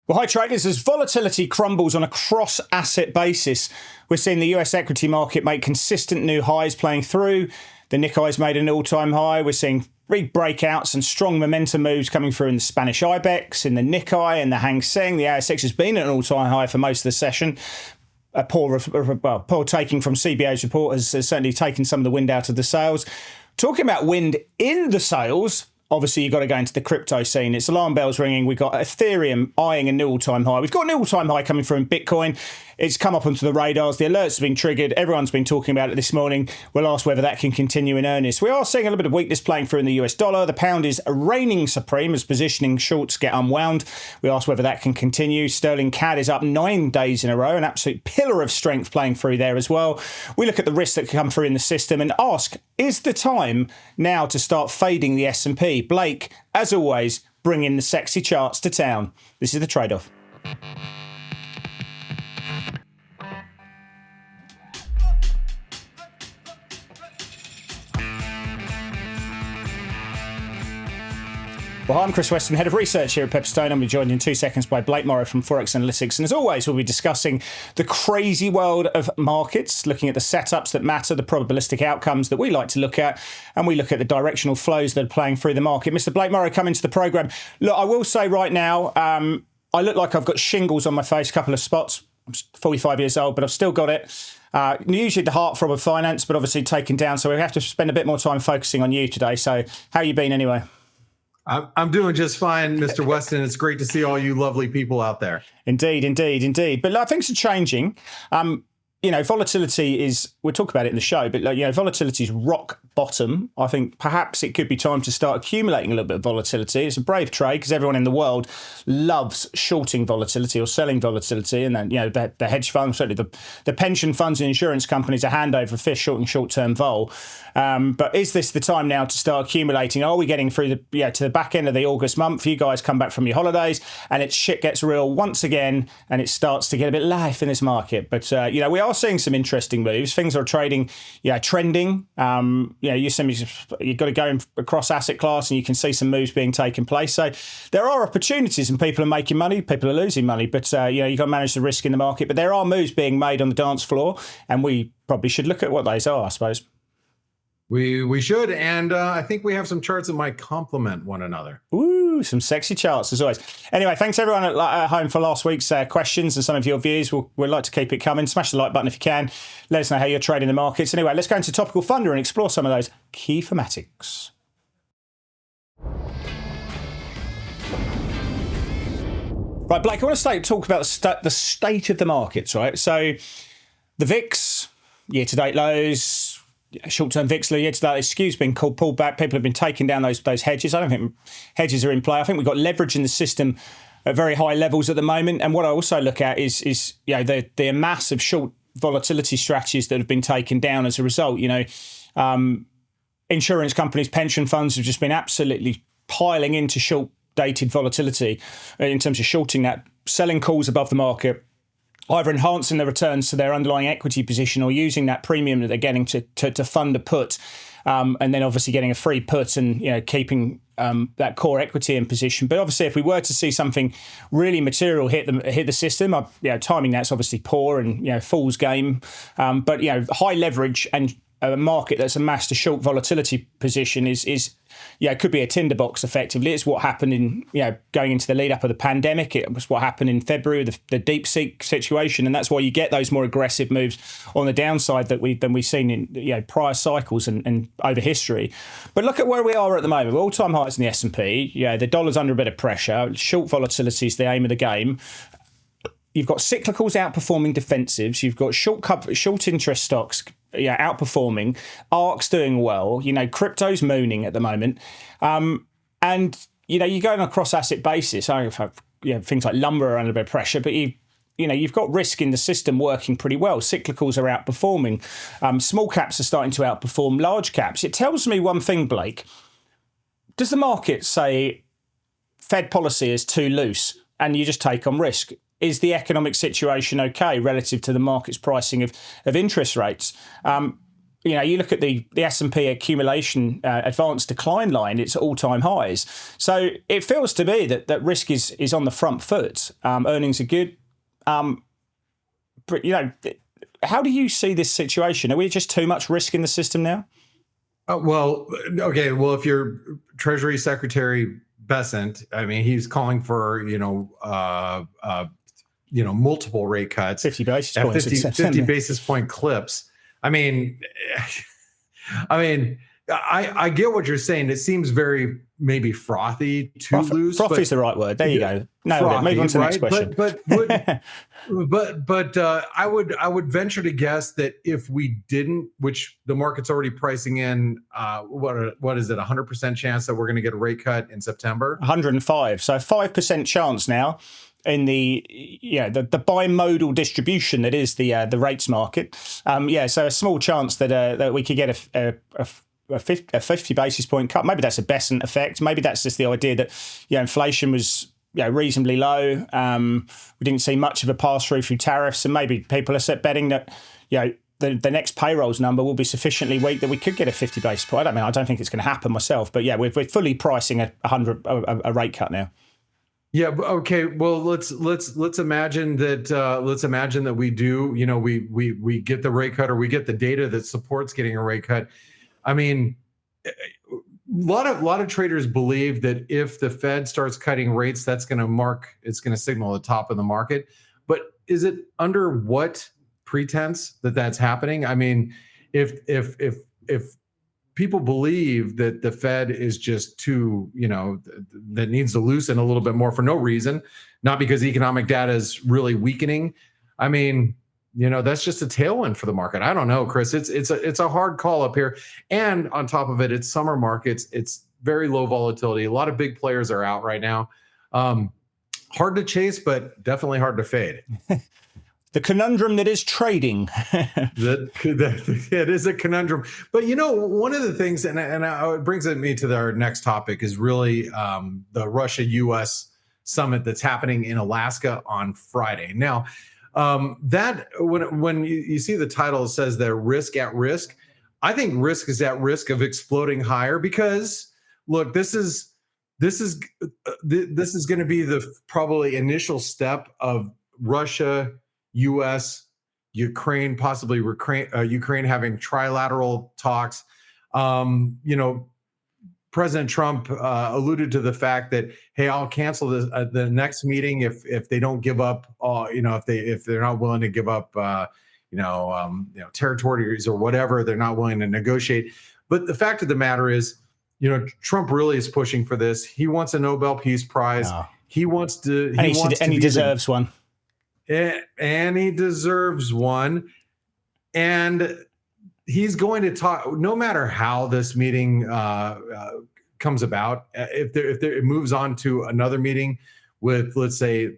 Well, hi traders, as volatility crumbles on a cross-asset basis, we're seeing the US equity market make consistent new highs playing through. The Nikkei's made an all-time high. We're seeing big breakouts and strong momentum moves coming through in the Spanish IBEX, in the Nikkei and the Hang Seng. The ASX has been at an all-time high for most of the session. A poor taking from CBO's report has certainly taken some of the wind out of the sails. Talking about wind in the sails, obviously, you've got to go into the crypto scene. It's alarm bells ringing. We've got Ethereum eyeing a new all-time high. We've got an all-time high coming through in Bitcoin. It's come up onto the radars. The alerts have been triggered. Everyone's been talking about it this morning. We'll ask whether that can continue in earnest. We are seeing a little bit of weakness playing through in the US dollar. The pound is reigning supreme as positioning shorts get unwound. We ask whether that can continue. Sterling CAD is up 9 days in a row. An absolute pillar of strength playing through there as well. We look at the risks that can come through in the system and ask, is the time now to start fading the S&P? Blake, as always, bringing the sexy charts to town. This is The Trade-Off. Well, I'm Chris Weston, Head of Research here at Pepperstone. I'm joined in 2 seconds by Blake Morrow from Forex Analytics. And as always, we'll be discussing the crazy world of markets, looking at the setups that matter, the probabilistic outcomes that we like to look at, and we look at the directional flows that are playing through the market. Mr. Blake Morrow, come into the programme. Look, I will say right now, I look like I've got shingles on my face, a couple of spots. I'm 45 years old, but I've still got it. Usually the heartthrob of finance, but obviously taken down. So we have to spend a bit more time focusing on you today. So how you been anyway? I'm doing just fine, Mr. Weston. It's great to see all you lovely people out there. Indeed. But things are changing. Volatility is, we'll talk about it in the show, but volatility is rock bottom. I think perhaps it could be time to start accumulating a little bit of volatility. It's a brave trade because everyone in the world loves shorting volatility or selling volatility. And then, the hedge funds, certainly the pension funds and insurance companies are hand over fist shorting short-term vol. But is this the time now to start accumulating? Are we getting through to the back end of the August month? You guys come back from your holidays and shit gets real once again and it starts to get a bit life in this market. But, we are seeing some interesting moves. Things are trending. You've got to go across asset class and you can see some moves being taken place. So there are opportunities and people are making money, people are losing money, but you've got to manage the risk in the market. But there are moves being made on the dance floor and we probably should look at what those are, I suppose. We should, and I think we have some charts that might complement one another. Ooh, some sexy charts as always. Anyway, thanks everyone at home for last week's questions and some of your views. We'd like to keep it coming. Smash the like button if you can. Let us know how you're trading the markets. Anyway, let's go into Topical Thunder and explore some of those key thematics. Right, Blake, I want to talk about the state of the markets, right? So the VIX, year-to-date lows, short-term VIX year-to-date SKU's been pulled back. People have been taking down those hedges. I don't think hedges are in play. I think we've got leverage in the system at very high levels at the moment. And what I also look at is the mass of short volatility strategies that have been taken down as a result. Insurance companies, pension funds have just been absolutely piling into short-dated volatility in terms of shorting that, selling calls above the market, either enhancing the returns to their underlying equity position or using that premium that they're getting to fund a put, and then obviously getting a free put and keeping that core equity in position. But obviously, if we were to see something really material hit the system, timing that's obviously poor and fool's game. But high leverage and a market that's amassed a short volatility position is could be a tinderbox effectively. It's what happened in going into the lead up of the pandemic. It was what happened in February, the DeepSeek situation, and that's why you get those more aggressive moves on the downside than we've seen in prior cycles and over history. But look at where we are at the moment. We're all-time highs in the S&P. The dollar's under a bit of pressure. Short volatility is the aim of the game. You've got cyclicals outperforming defensives. You've got short interest stocks outperforming. ARC's doing well. Crypto's mooning at the moment. And you're going across asset basis. Things like lumber are under a bit of pressure, but you've got risk in the system working pretty well. Cyclicals are outperforming. Small caps are starting to outperform large caps. It tells me one thing, Blake. Does the market say Fed policy is too loose and you just take on risk? Is the economic situation okay relative to the market's pricing of interest rates? you look at the S&P accumulation advanced decline line; it's at all-time highs. So it feels to me that risk is on the front foot. Earnings are good, but how do you see this situation? Are we just too much risk in the system now? Well, okay. Well, if you're Treasury Secretary Bessent, I mean, he's calling for multiple rate cuts, 50 basis points, 50 basis point clips. I mean, I get what you're saying. It seems very maybe frothy, too loose. Frothy is the right word. There you go. No, frothy, move on to the next question. But I would venture to guess that if we didn't, which the market's already pricing in, what is it, 100% chance that we're going to get a rate cut in September? 105. So 5% chance now in the bimodal distribution that is the rates market. So a small chance that we could get a 50 basis point cut. Maybe that's a Bessent effect. Maybe that's just the idea that inflation was reasonably low. We didn't see much of a pass through tariffs, and maybe people are betting that the next payrolls number will be sufficiently weak that we could get a 50 basis point. I don't think it's going to happen myself, but we're fully pricing a rate cut now. Yeah. Okay. Well, let's imagine that. Let's imagine that we do. We get the rate cut, or we get the data that supports getting a rate cut. I mean, a lot of traders believe that if the Fed starts cutting rates, it's going to signal the top of the market. But is it under what pretense that's happening? I mean, if people believe that the Fed is just too, that needs to loosen a little bit more for no reason, not because economic data is really weakening. I mean, that's just a tailwind for the market. I don't know, Chris. It's a hard call up here. And on top of it, it's summer markets. It's very low volatility. A lot of big players are out right now. Hard to chase, but definitely hard to fade. The conundrum that is trading. It is a conundrum. But one of the things, and it brings me to our next topic, is really the Russia-U.S. summit that's happening in Alaska on Friday. Now, that when you see the title, it says they're risk at risk. I think risk is at risk of exploding higher because, look, this is going to be the probably initial step of Russia, U.S., Ukraine, possibly Ukraine having trilateral talks. President Trump alluded to the fact that, hey, I'll cancel the next meeting if they don't give up, if they're not willing to give up, territories or whatever, they're not willing to negotiate. But the fact of the matter is, Trump really is pushing for this. He wants a Nobel Peace Prize. Oh. He deserves one. And he deserves one. And he's going to talk, no matter how this meeting comes about. If it moves on to another meeting with, let's say,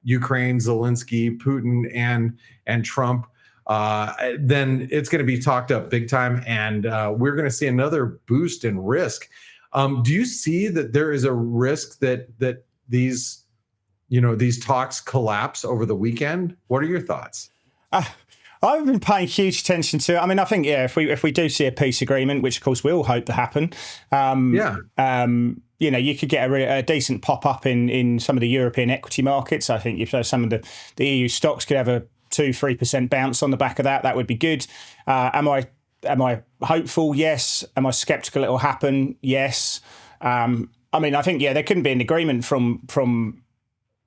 Ukraine, Zelensky, Putin, and Trump, then it's going to be talked up big time, and we're going to see another boost in risk. Do you see that there is a risk that these talks collapse over the weekend? What are your thoughts? I've been paying huge attention to it. I mean, I think, if we do see a peace agreement, which of course we all hope to happen, you could get a decent pop up in some of the European equity markets. I think if some of the EU stocks could have a 2-3% bounce on the back of that, that would be good. Am I hopeful? Yes. Am I skeptical it will happen? Yes. I mean, I think there couldn't be an agreement from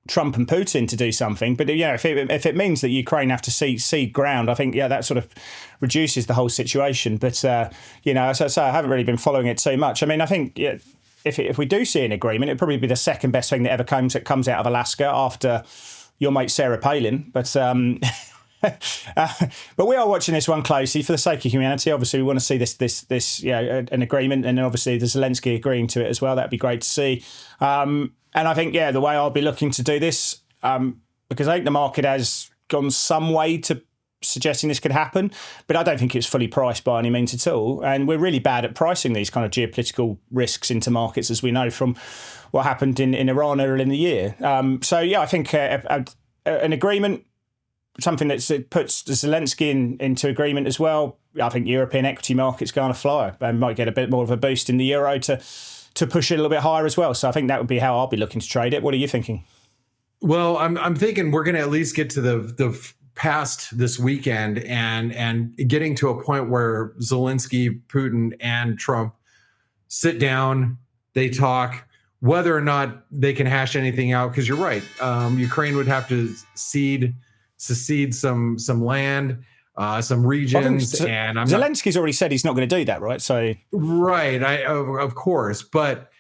Trump and Putin to do something, but if it means that Ukraine have to cede ground, I think that sort of reduces the whole situation. But as I say, I haven't really been following it too much. I mean, I think if we do see an agreement, it'd probably be the second best thing that ever comes out of Alaska after your mate Sarah Palin. But but we are watching this one closely for the sake of humanity. Obviously, we want to see this an agreement, and then obviously the Zelensky agreeing to it as well. That'd be great to see. And I think, the way I'll be looking to do this, because I think the market has gone some way to suggesting this could happen, but I don't think it's fully priced by any means at all. And we're really bad at pricing these kind of geopolitical risks into markets, as we know from what happened in Iran earlier in the year. I think an agreement, something that puts Zelensky into agreement as well, I think European equity markets go on a flyer and might get a bit more of a boost in the euro to push it a little bit higher as well. So I think that would be how I'll be looking to trade it. What are you thinking? Well, I'm thinking we're going to at least get to the past this weekend and getting to a point where Zelensky, Putin, and Trump sit down, they talk, whether or not they can hash anything out. Because you're right, Ukraine would have to secede some land, some regions, and Zelensky's already said he's not going to do that, right? So right, of course, but.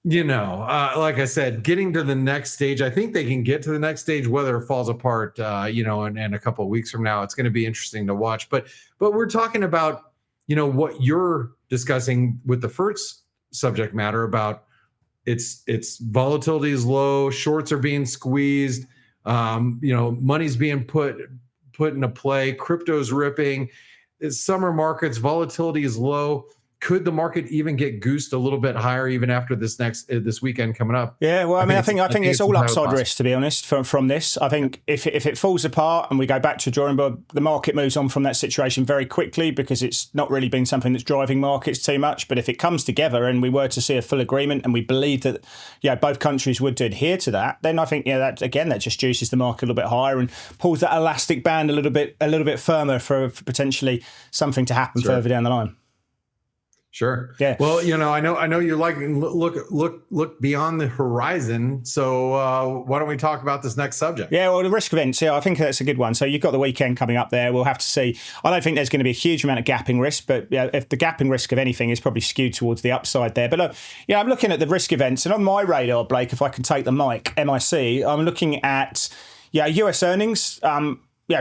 Like I said, getting to the next stage, I think they can get to the next stage, whether it falls apart, and a couple of weeks from now, it's going to be interesting to watch. But we're talking about, what you're discussing with the first subject matter about it's volatility is low, shorts are being squeezed, money's being put into play, crypto's ripping, it's summer markets, volatility is low. Could the market even get goosed a little bit higher even after this weekend coming up? Yeah, well, I think it's all upside risk, to be honest, from this. I think if it falls apart and we go back to a drawing board, the market moves on from that situation very quickly because it's not really been something that's driving markets too much. But if it comes together and we were to see a full agreement and we believe that both countries would adhere to that, then I think that just juices the market a little bit higher and pulls that elastic band a little bit firmer for potentially something to happen further down the line. Sure. Yeah. Well, I know you like look beyond the horizon. So why don't we talk about this next subject? Yeah. Well, the risk events. Yeah, I think that's a good one. So you've got the weekend coming up there. We'll have to see. I don't think there's going to be a huge amount of gapping risk, but if the gapping risk of anything is probably skewed towards the upside there. But I'm looking at the risk events, and on my radar, Blake, if I can take the MIC, I'm looking at US earnings.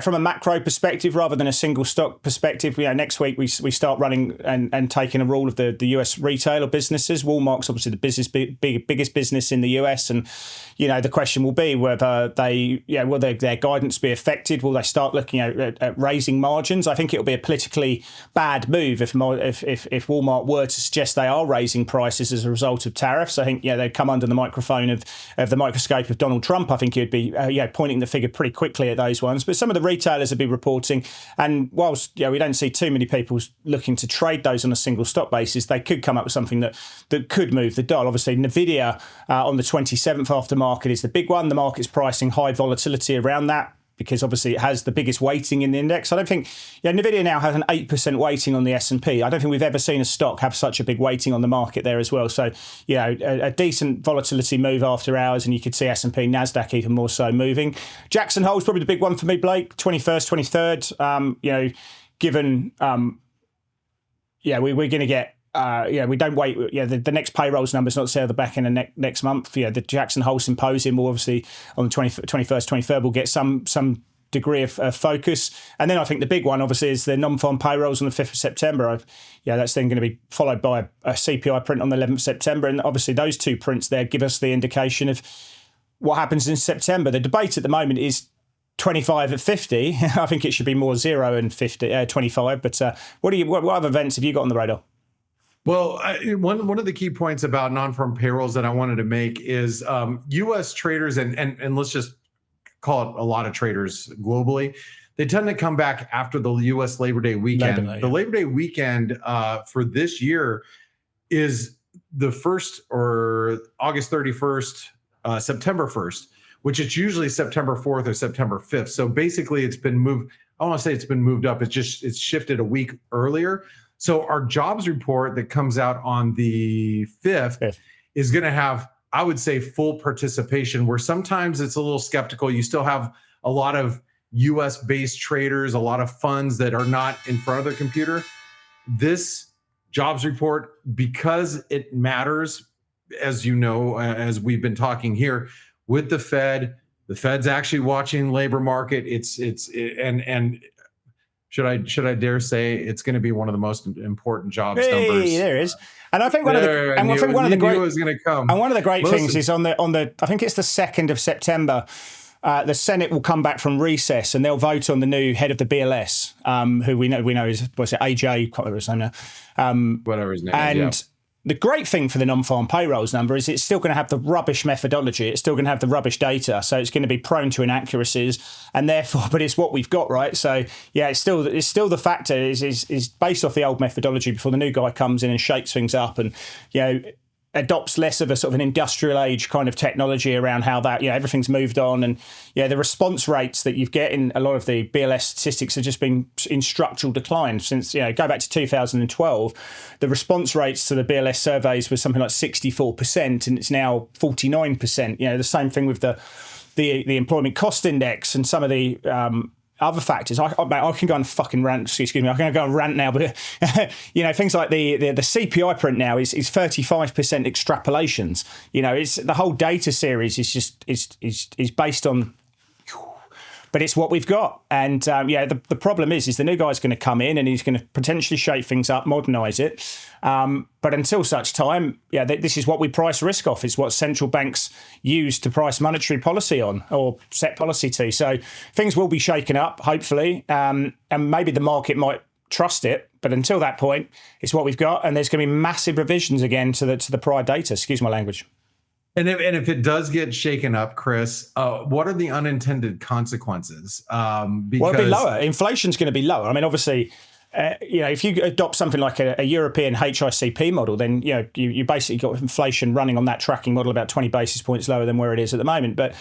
From a macro perspective rather than a single stock perspective, next week we start running and taking a rule of the US retailer businesses. Walmart's obviously the biggest business in the US, and the question will be whether will their guidance be affected? Will they start looking at raising margins? I think it'll be a politically bad move if Walmart were to suggest they are raising prices as a result of tariffs. I think they'd come under the microphone of the microscope of Donald Trump. I think he'd be pointing the finger pretty quickly at those ones. But some of the retailers have been reporting, and whilst we don't see too many people looking to trade those on a single stock basis, they could come up with something that could move the dial. Obviously, Nvidia on the 27th aftermarket is the big one. The market's pricing high volatility around that because obviously it has the biggest weighting in the index. I don't think Nvidia now has an 8% weighting on the S&P. I don't think we've ever seen a stock have such a big weighting on the market there as well. So a decent volatility move after hours, and you could see S&P, Nasdaq even more so moving. Jackson Hole's probably the big one for me, Blake. 21st, 23rd. Given we're going to get. We don't wait. The next payrolls numbers not till the back end of next month. The Jackson Hole Symposium will obviously on the 21st, 23rd will get some degree of focus. And then I think the big one obviously is the non-farm payrolls on the 5th of September. That's then going to be followed by a CPI print on the 11th of September. And obviously those two prints there give us the indication of what happens in September. The debate at the moment is 25 at 50. I think it should be more 0 and 25. But what other events have you got on the radar? Well, one of the key points about non-farm payrolls that I wanted to make is U.S. traders and let's just call it a lot of traders globally, they tend to come back after the U.S. Labor Day weekend. Labor Day weekend for this year is the 1st or August 31st, September 1st, which is usually September 4th or September 5th. So basically it's been moved. I don't want to say it's been moved up. It's shifted a week earlier. So our jobs report that comes out on the 5th is going to have, I would say, full participation, where sometimes it's a little skeptical. You still have a lot of US-based traders, a lot of funds that are not in front of their computer. This jobs report, because it matters, as you know, as we've been talking here, with the Fed's actually watching labor market. And should I dare say it's going to be one of the most important jobs numbers? There is, and I think one of the great things is on the I think it's the 2nd of September. The Senate will come back from recess and they'll vote on the new head of the BLS, who we know is AJ, can't remember his name now. Whatever his name is. the great thing for the non-farm payrolls number is it's still going to have the rubbish methodology. It's still going to have the rubbish data. So it's going to be prone to inaccuracies, and therefore, but it's what we've got, right? So yeah, it's still the factor is based off the old methodology before the new guy comes in and shakes things up and, adopts less of a sort of an industrial age kind of technology around how that, everything's moved on. And the response rates that you get in a lot of the BLS statistics have just been in structural decline since, go back to 2012. The response rates to the BLS surveys was something like 64%, and it's now 49%. The same thing with the employment cost index and some of the other factors. I can go on fucking rant. Excuse me. I can go on rant now, but things like the CPI print now is 35% extrapolations. It's the whole data series is based on. But it's what we've got. And the problem is the new guy's going to come in and he's going to potentially shake things up, modernise it. But until such time, this is what we price risk off. It's what central banks use to price monetary policy on or set policy to. So things will be shaken up, hopefully. And maybe the market might trust it. But until that point, it's what we've got. And there's going to be massive revisions again to the prior data. Excuse my language. And if it does get shaken up, Chris, what are the unintended consequences? Well, it'll be lower. Inflation's going to be lower. I mean, obviously, if you adopt something like a European HICP model, then you basically got inflation running on that tracking model about 20 basis points lower than where it is at the moment. But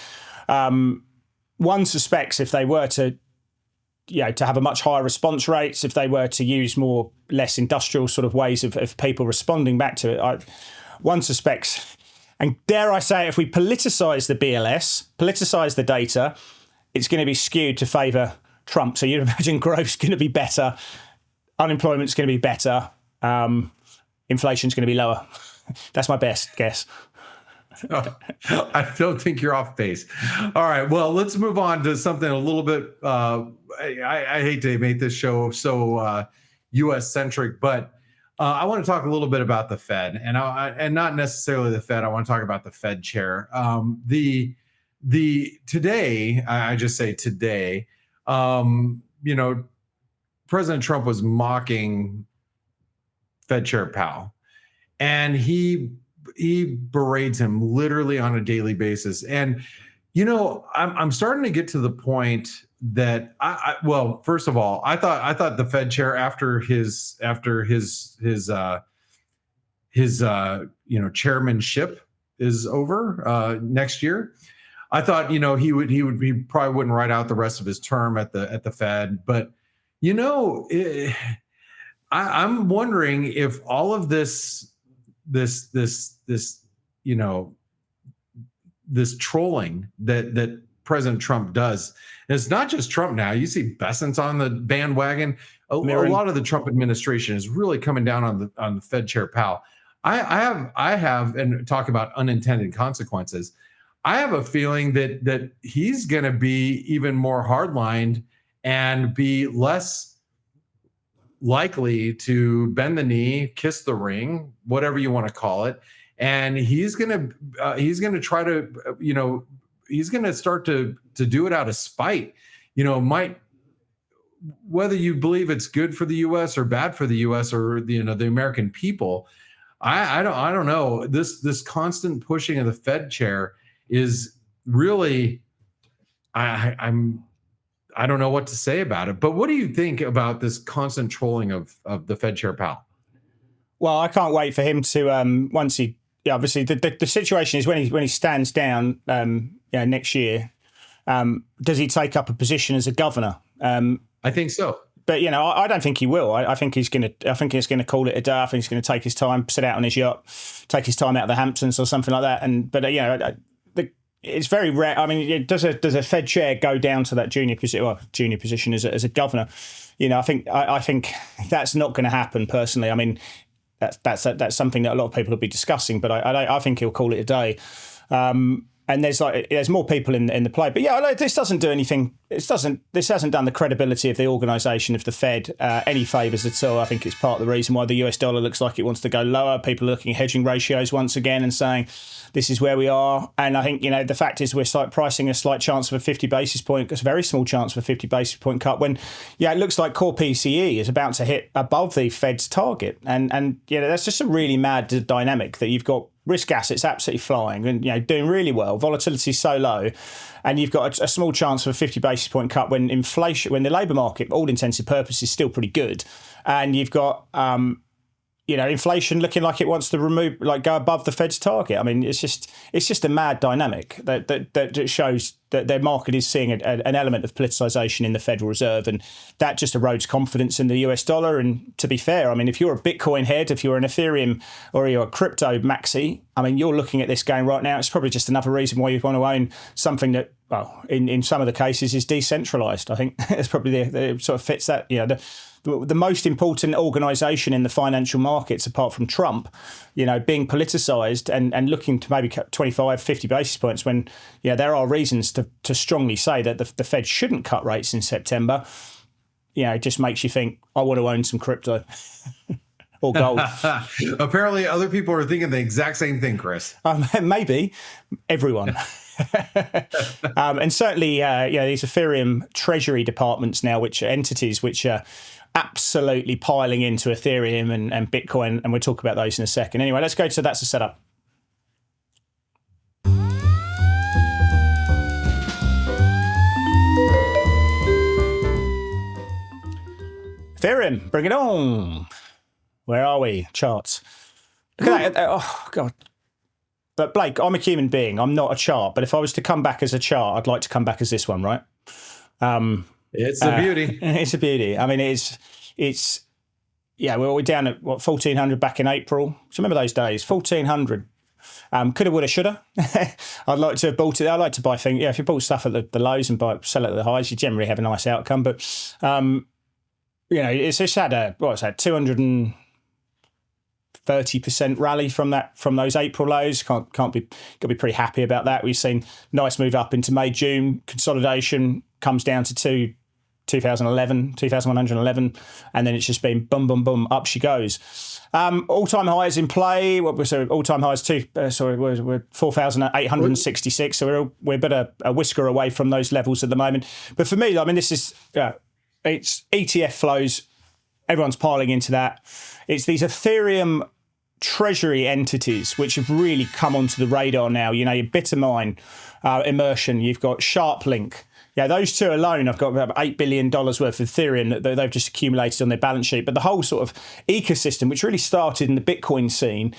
one suspects if they were to have a much higher response rates, if they were to use less industrial sort of ways of people responding back to it, one suspects. And dare I say, if we politicise the BLS, politicise the data, it's going to be skewed to favour Trump. So you'd imagine growth's going to be better, unemployment's going to be better, inflation's going to be lower. That's my best guess. I don't think you're off base. All right, well, let's move on to something a little bit, I hate to make this show so U.S.-centric, but I want to talk a little bit about the Fed, and not necessarily the Fed. I want to talk about the Fed chair. Today, I just say today, President Trump was mocking Fed Chair Powell, and he berates him literally on a daily basis. And I'm starting to get to the point that well, first of all, I thought the Fed chair after his chairmanship is over next year. I thought he probably wouldn't ride out the rest of his term at the Fed, but I'm wondering if all of this trolling that President Trump does. And it's not just Trump now. You see Bessent's on the bandwagon. A lot of the Trump administration is really coming down on the Fed Chair Powell. I have, and talk about unintended consequences. I have a feeling that he's going to be even more hardlined and be less likely to bend the knee, kiss the ring, whatever you want to call it. And he's going to try to, he's going to start to do it out of spite. Whether you believe it's good for the U.S. or bad for the U.S. or the American people, I don't know. This constant pushing of the Fed chair is really, I don't know what to say about it. But what do you think about this constant trolling of the Fed Chair Powell? Well, I can't wait for him to once he. Yeah, obviously the situation is when he stands down next year, does he take up a position as a governor? I think so. But I don't think he will. I think he's going to call it a day. I think he's going to take his time, sit out on his yacht, take his time out of the Hamptons or something like that. It's very rare. I mean, does a Fed chair go down to that junior position as a governor? I think that's not going to happen personally. I mean, that's something that a lot of people will be discussing, but I think he'll call it a day. And and there's more people in the play. But yeah, this doesn't do anything. This hasn't done the credibility of the organisation of the Fed any favours at all. I think it's part of the reason why the US dollar looks like it wants to go lower. People are looking at hedging ratios once again and saying this is where we are. And I think the fact is we're pricing a slight chance of a 50 basis point, it's a very small chance of a 50 basis point cut when it looks like core PCE is about to hit above the Fed's target. And that's just a really mad dynamic that you've got risk assets absolutely flying and doing really well. Volatility is so low, and you've got a small chance of a 50 basis point cut when when the labour market, all intents and purposes, is still pretty good, and you've got inflation looking like it wants to go above the Fed's target. I mean, it's just a mad dynamic that shows that their market is seeing an element of politicisation in the Federal Reserve, and that just erodes confidence in the US dollar. And to be fair, I mean, if you're a Bitcoin head, if you're an Ethereum or you're a crypto maxi, I mean, you're looking at this going right now. It's probably just another reason why you want to own something that, well, in some of the cases is decentralised. I think it's probably it sort of fits that. The most important organisation in the financial markets, apart from Trump, being politicised and looking to maybe cut 25, 50 basis points when, there are reasons to strongly say that the Fed shouldn't cut rates in September. It just makes you think, I want to own some crypto or gold. Apparently, other people are thinking the exact same thing, Chris. Maybe everyone. And certainly, these Ethereum treasury departments now, which are entities which are absolutely piling into Ethereum and Bitcoin, and we'll talk about those in a second. Anyway, let's go to That's a Setup. Ethereum, bring it on. Where are we? Charts. Look at that. Oh, God. But Blake, I'm a human being. I'm not a chart. But if I was to come back as a chart, I'd like to come back as this one, right? It's a beauty. It's a beauty. I mean, we're down at 1,400 back in April. So remember those days, 1,400. Coulda, woulda, shoulda. I'd like to have bought it. I like to buy things. If you bought stuff at the lows and sell it at the highs, you generally have a nice outcome. But it's just had 230% rally from those April lows. Got to be pretty happy about that. We've seen nice move up into May, June. Consolidation comes down to 2,111, and then it's just been boom, boom, boom, up she goes. All-time highs in play. What was all-time highs? We're 4,866. So we're about a whisker away from those levels at the moment. But for me, I mean, this is it's ETF flows. Everyone's piling into that. It's these Ethereum treasury entities which have really come onto the radar now. Your Bittermine, Immersion. You've got SharpLink. Yeah, those two alone, I've got about $8 billion worth of Ethereum that they've just accumulated on their balance sheet. But the whole sort of ecosystem, which really started in the Bitcoin scene,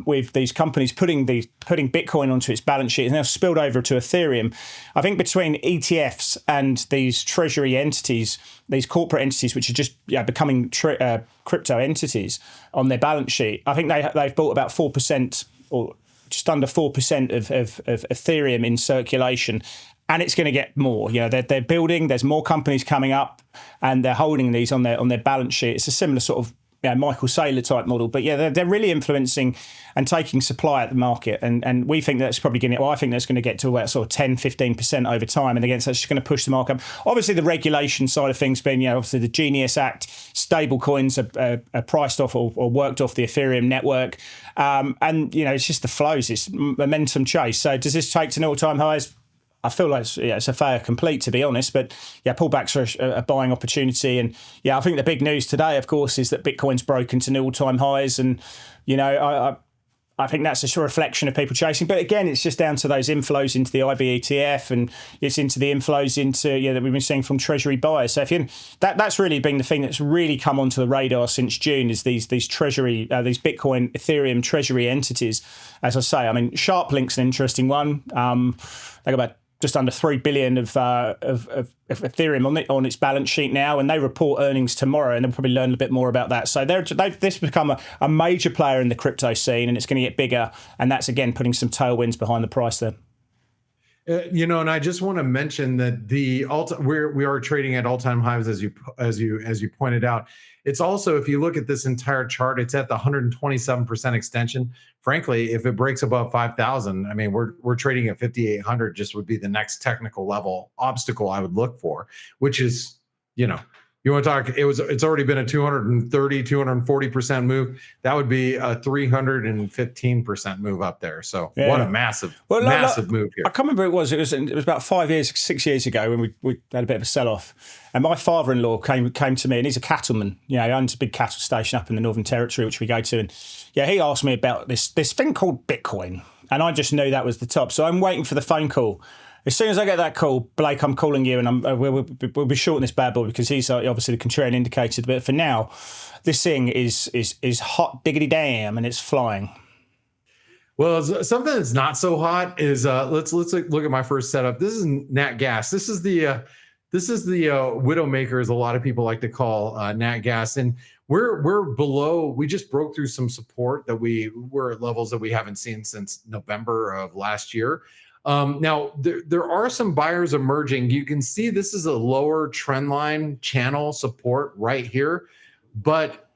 with these companies putting Bitcoin onto its balance sheet, and now spilled over to Ethereum. I think between ETFs and these treasury entities, these corporate entities, which are just becoming crypto entities on their balance sheet, I think they've bought about 4% or just under 4% of Ethereum in circulation. And it's going to get more. They're building. There's more companies coming up, and they're holding these on their balance sheet. It's a similar sort of Michael Saylor type model, but they're really influencing and taking supply at the market. And we think that's probably I think that's going to get to about sort of 10-15% over time. And again, so that's just going to push the market up. Obviously, the regulation side of things being, obviously the Genius Act, stable coins are priced off or worked off the Ethereum network. And it's just the flows. It's momentum chase. So does this take to all-time highs? I feel like it's a fait complete, to be honest. But pullbacks are a buying opportunity. And I think the big news today, of course, is that Bitcoin's broken to new all-time highs. And I think that's a reflection of people chasing. But again, it's just down to those inflows into the IB ETF, and it's into the inflows into that we've been seeing from Treasury buyers. So that's really been the thing that's really come onto the radar since June, is these Treasury, these Bitcoin, Ethereum Treasury entities. As I say, I mean, SharpLink's an interesting one. They got about just under 3 billion of Ethereum on its balance sheet now, and they report earnings tomorrow, and they'll probably learn a bit more about that. So this become a major player in the crypto scene, and it's going to get bigger, and that's again putting some tailwinds behind the price there. And I just want to mention that we are trading at all-time highs, as you pointed out. It's also, if you look at this entire chart, it's at the 127% extension. Frankly, if it breaks above 5,000, I mean, we're trading at 5,800. Just would be the next technical level obstacle I would look for, which is, you want to talk, it's already been a 240% move. That would be a 315% move up there. So what a massive move here. I can't remember who it was about 6 years ago when we had a bit of a sell-off. And my father-in-law came to me, and he's a cattleman. He owns a big cattle station up in the Northern Territory, which we go to. And he asked me about this thing called Bitcoin. And I just knew that was the top. So I'm waiting for the phone call. As soon as I get that call, Blake, I'm calling you, and we'll be shorting this bad boy because he's obviously the contrarian indicator. But for now, this thing is hot diggity damn, and it's flying. Well, something that's not so hot is let's look at my first setup. This is Nat Gas. This is the Widowmaker, as a lot of people like to call Nat Gas, and we're below. We just broke through some support that we were at levels that we haven't seen since November of last year. Now, there are some buyers emerging. You can see this is a lower trend line channel support right here, but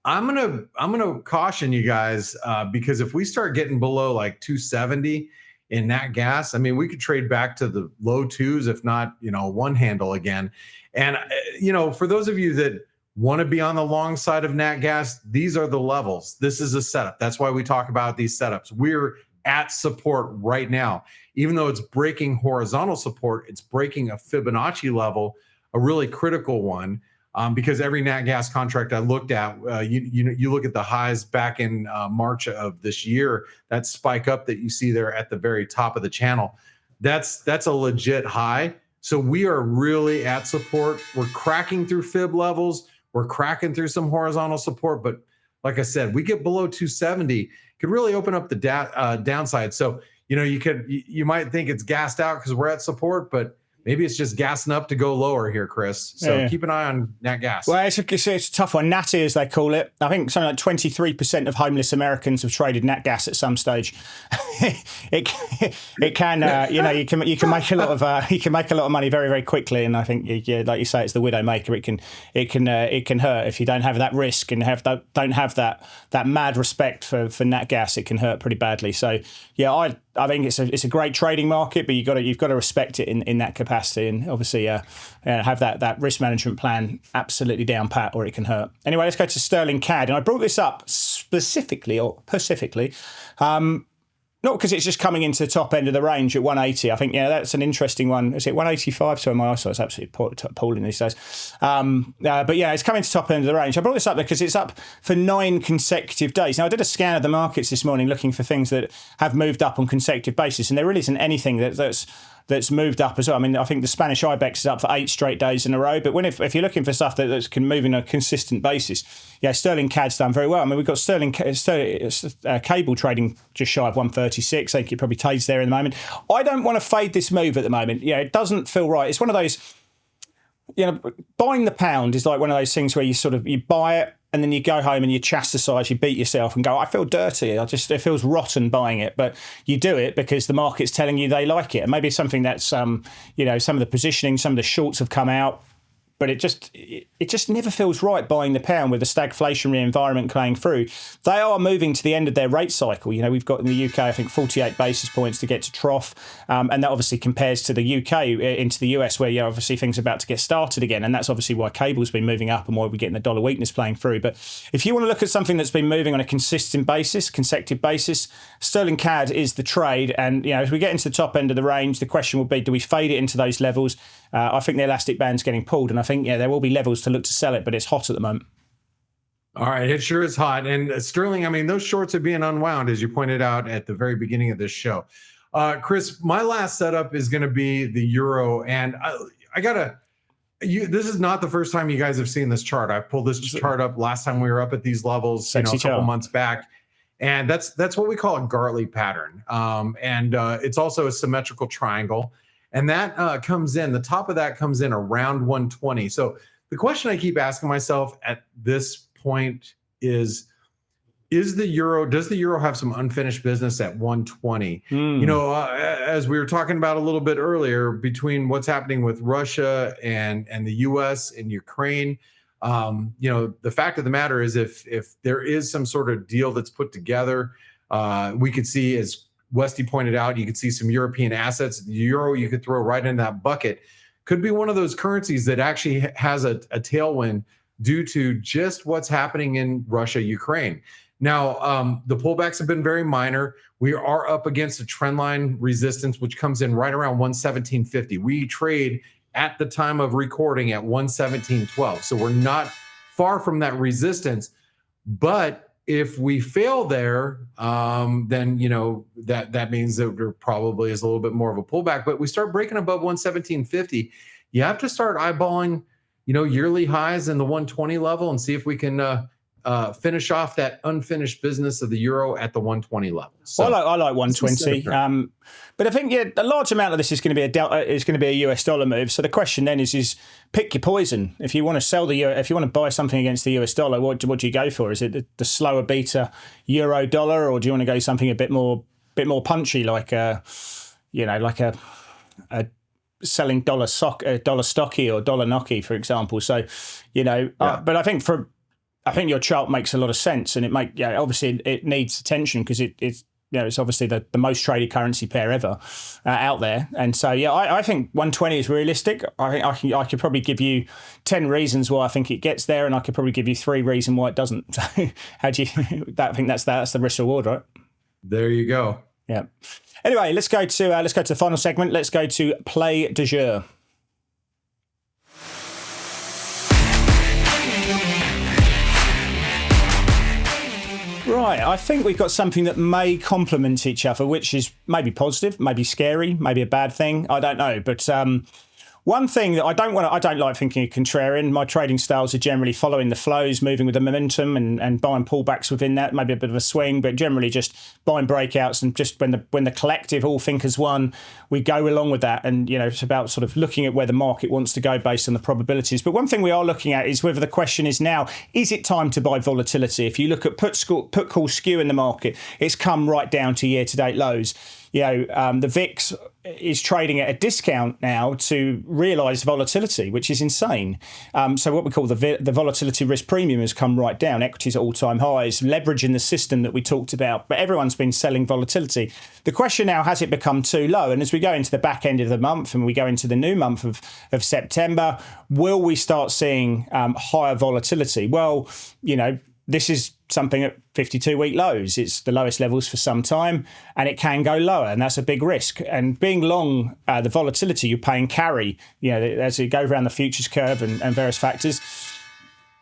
I'm gonna caution you guys because if we start getting below like 270 in Nat Gas, I mean, we could trade back to the low twos, if not one handle again. And for those of you that want to be on the long side of Nat Gas, these are the levels. This is a setup. That's why we talk about these setups. We're at support right now. Even though it's breaking horizontal support, it's breaking a Fibonacci level, a really critical one, because every Nat Gas contract I looked at, you look at the highs back in March of this year, that spike up that you see there at the very top of the channel, that's a legit high. So we are really at support. We're cracking through fib levels. We're cracking through some horizontal support, but like I said, we get below 270, could really open up the downside. So, you might think it's gassed out because we're at support, but maybe it's just gassing up to go lower here, Chris. So keep an eye on Nat Gas. Well, it's a tough one. Natty, as they call it. I think something like 23% of homeless Americans have traded Nat Gas at some stage. it can, you can make a lot of money very, very quickly. And I think, like you say, it's the Widowmaker. It can hurt if you don't have that risk and don't have that mad respect for Nat Gas. It can hurt pretty badly. So I think it's a great trading market, but you've got to respect it in that capacity, and obviously have that risk management plan absolutely down pat, or it can hurt. Anyway, let's go to sterling CAD, and I brought this up specifically, not because it's just coming into the top end of the range at 180. I think that's an interesting one. Is it 185? So my eyesight's absolutely appalling these days. But it's coming to the top end of the range. I brought this up because it's up for 9 consecutive days. Now, I did a scan of the markets this morning looking for things that have moved up on consecutive basis, and there really isn't anything that's moved up as well. I mean, I think the Spanish IBEX is up for 8 straight days in a row. But if you're looking for stuff that can move in a consistent basis, sterling CAD's done very well. I mean, we've got sterling cable trading just shy of 136. I think it probably trades there in the moment. I don't want to fade this move at the moment. It doesn't feel right. It's one of those, buying the pound is like one of those things where you buy it, and then you go home and you chastise, you beat yourself and go, I feel dirty. It feels rotten buying it. But you do it because the market's telling you they like it. And maybe it's something that's, some of the positioning, some of the shorts have come out. But it just never feels right buying the pound with the stagflationary environment playing through. They are moving to the end of their rate cycle. We've got in the UK, I think, 48 basis points to get to trough. And that obviously compares to the UK into the US, where obviously things are about to get started again. And that's obviously why cable's been moving up and why we're getting the dollar weakness playing through. But if you want to look at something that's been moving on a consecutive basis, sterling CAD is the trade. And as we get into the top end of the range, the question will be, do we fade it into those levels? I think the elastic band's getting pulled, and I think there will be levels to look to sell it, but it's hot at the moment. All right, it sure is hot. And sterling, I mean, those shorts are being unwound, as you pointed out at the very beginning of this show. Chris, my last setup is going to be the euro, and this is not the first time you guys have seen this chart. I pulled this chart up last time we were up at these levels, a couple months back. And that's what we call a Gartley pattern. And it's also a symmetrical triangle. And that comes in, the top of that comes in around 120. So the question I keep asking myself at this point is, does the euro have some unfinished business at 120? As we were talking about a little bit earlier, between what's happening with Russia and the US and Ukraine, the fact of the matter is, if there is some sort of deal that's put together, we could see, as Westy pointed out, you could see some European assets. The euro you could throw right in that bucket. Could be one of those currencies that actually has a tailwind due to just what's happening in Russia, Ukraine. Now, the pullbacks have been very minor. We are up against a trendline resistance, which comes in right around 117.50. We trade at the time of recording at 117.12. So we're not far from that resistance. But if we fail there, then that means that there probably is a little bit more of a pullback. But we start breaking above 117.50, you have to start eyeballing, yearly highs in the 120 level and see if we can finish off that unfinished business of the euro at the 120 level. So I like 120. But I think a large amount of this is going to be a US dollar move. So the question then is pick your poison. If you want to sell if you want to buy something against the US dollar, what do you go for? Is it the slower beta euro dollar, or do you want to go something a bit more punchy, like a selling dollar stocky or dollar knocky, for example? So but I think your chart makes a lot of sense, and obviously it needs attention because it's obviously the most traded currency pair ever out there. And so, I think 120 is realistic. I think I could probably give you 10 reasons why I think it gets there, and I could probably give you 3 reasons why it doesn't. So how do you, I think that's the risk reward, right? There you go. Yeah. Anyway, let's go to the final segment. Let's go to play du jour. Right, I think we've got something that may complement each other, which is maybe positive, maybe scary, maybe a bad thing. I don't know, but one thing that I don't like thinking of contrarian. My trading styles are generally following the flows, moving with the momentum, and buying pullbacks within that, maybe a bit of a swing, but generally just buying breakouts, and just when the collective all think as one, we go along with that. And it's about sort of looking at where the market wants to go based on the probabilities. But one thing we are looking at is whether the question is now, is it time to buy volatility? If you look at put call skew in the market, it's come right down to year-to-date lows. The VIX is trading at a discount now to realised volatility, which is insane. So what we call the volatility risk premium has come right down. Equities at all-time highs, leveraging the system that we talked about. But everyone's been selling volatility. The question now, has it become too low? And as we go into the back end of the month and we go into the new month of September, will we start seeing higher volatility? Well, this is something at 52-week lows. It's the lowest levels for some time, and it can go lower, and that's a big risk. And being long the volatility, you're paying carry. As you go around the futures curve and various factors,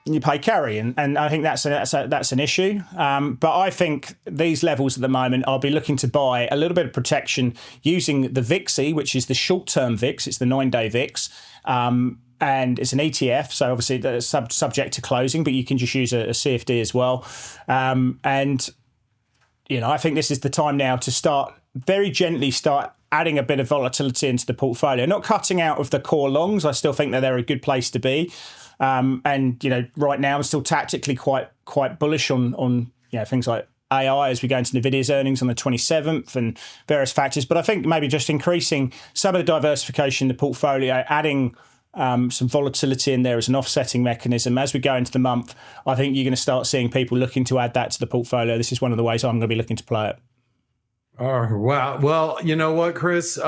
you pay carry, and I think that's an issue. But I think these levels at the moment, I'll be looking to buy a little bit of protection using the VIXY, which is the short-term VIX. It's the 9-day VIX. And it's an ETF, so obviously that's subject to closing, but you can just use a CFD as well. I think this is the time now to very gently start adding a bit of volatility into the portfolio. Not cutting out of the core longs. I still think that they're a good place to be. Right now I'm still tactically quite bullish on things like AI as we go into NVIDIA's earnings on the 27th and various factors. But I think maybe just increasing some of the diversification in the portfolio, adding some volatility in there as an offsetting mechanism. As we go into the month, I think you're going to start seeing people looking to add that to the portfolio. This is one of the ways I'm going to be looking to play it. Oh, wow. Well, you know what, Chris?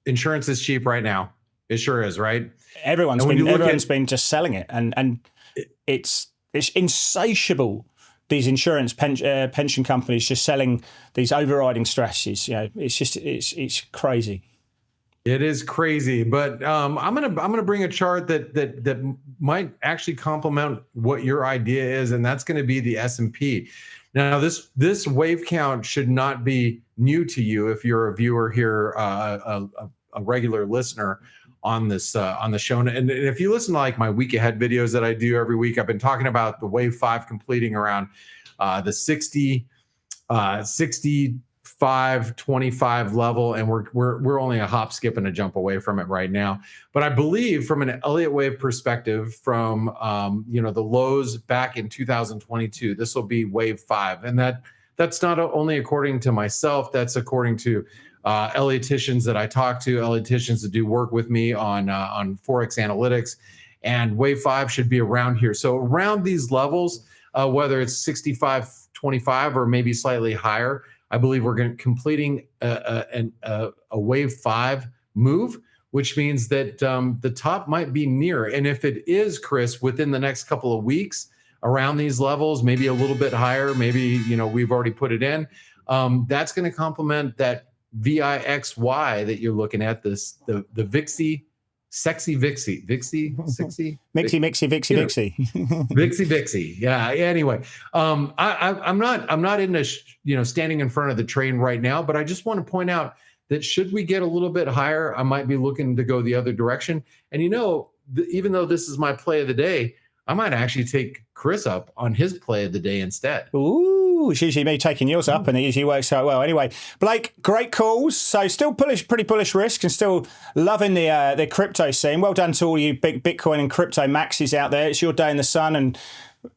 Insurance is cheap right now. It sure is, right? Everyone's been just selling it, and it's insatiable. These insurance pension companies just selling these overriding strategies. It's crazy. It is crazy, but I'm gonna bring a chart that might actually complement what your idea is, and that's going to be the S&P. Now, this wave count should not be new to you if you're a viewer here, a regular listener on this on the show. And if you listen to like my week ahead videos that I do every week, I've been talking about the wave 5 completing around the 60 525 level, and we're only a hop, skip, and a jump away from it right now. But I believe from an Elliott wave perspective, from the lows back in 2022, this will be wave 5, and that's not only according to myself, that's according to Elliotticians that I talk to, Elliotticians that do work with me on Forex analytics, and wave 5 should be around here. So around these levels, whether it's 65.25 or maybe slightly higher, I believe we're completing a wave 5 move, which means that the top might be near. And if it is, Chris, within the next couple of weeks around these levels, maybe a little bit higher, maybe we've already put it in, that's going to complement that VIXY that you're looking at, the VIXY. Sexy VIXY, VIXY. Mixy. VIXY. Yeah. Anyway, I'm not into standing in front of the train right now, but I just want to point out that should we get a little bit higher, I might be looking to go the other direction. And even though this is my play of the day, I might actually take Chris up on his play of the day instead. Ooh, it's usually me taking yours up, and it usually works out well. Anyway, Blake, great calls. So still pretty bullish risk, and still loving the crypto scene. Well done to all you big Bitcoin and crypto maxis out there. It's your day in the sun, and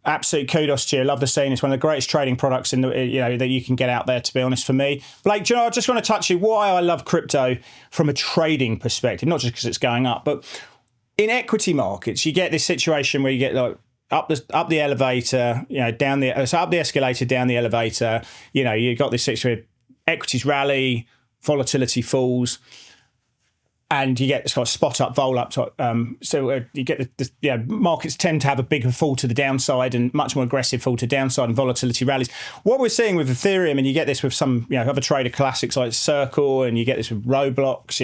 absolute kudos to you. Love the scene. It's one of the greatest trading products in that you can get out there, to be honest, for me. Blake, do you know, I just want to touch you why I love crypto from a trading perspective, not just because it's going up, but in equity markets, you get this situation where you get like up the elevator, down up the escalator, down the elevator. You've got this situation where equities rally, volatility falls, and you get this kind of spot up, vol up. So you get markets tend to have a bigger fall to the downside and much more aggressive fall to downside, and volatility rallies. What we're seeing with Ethereum, and you get this with some other trader classics like Circle, and you get this with Roblox,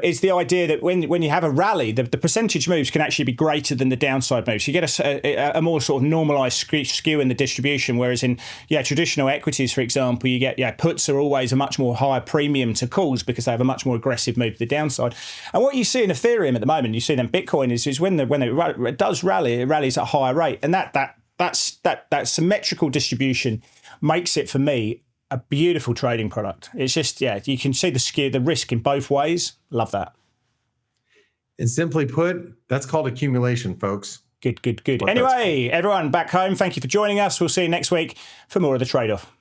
is the idea that when you have a rally, the percentage moves can actually be greater than the downside moves. You get a more sort of normalized skew in the distribution, whereas in traditional equities, for example, you get puts are always a much more higher premium to calls because they have a much more aggressive move to the downside. And what you see in Ethereum at the moment, you see in Bitcoin is when it does rally, it rallies at a higher rate, and that symmetrical distribution makes it, for me, a beautiful trading product. It's just, you can see the skew, the risk in both ways. Love that. And simply put, that's called accumulation, folks. Good. Anyway, everyone back home, thank you for joining us. We'll see you next week for more of The Trade-Off.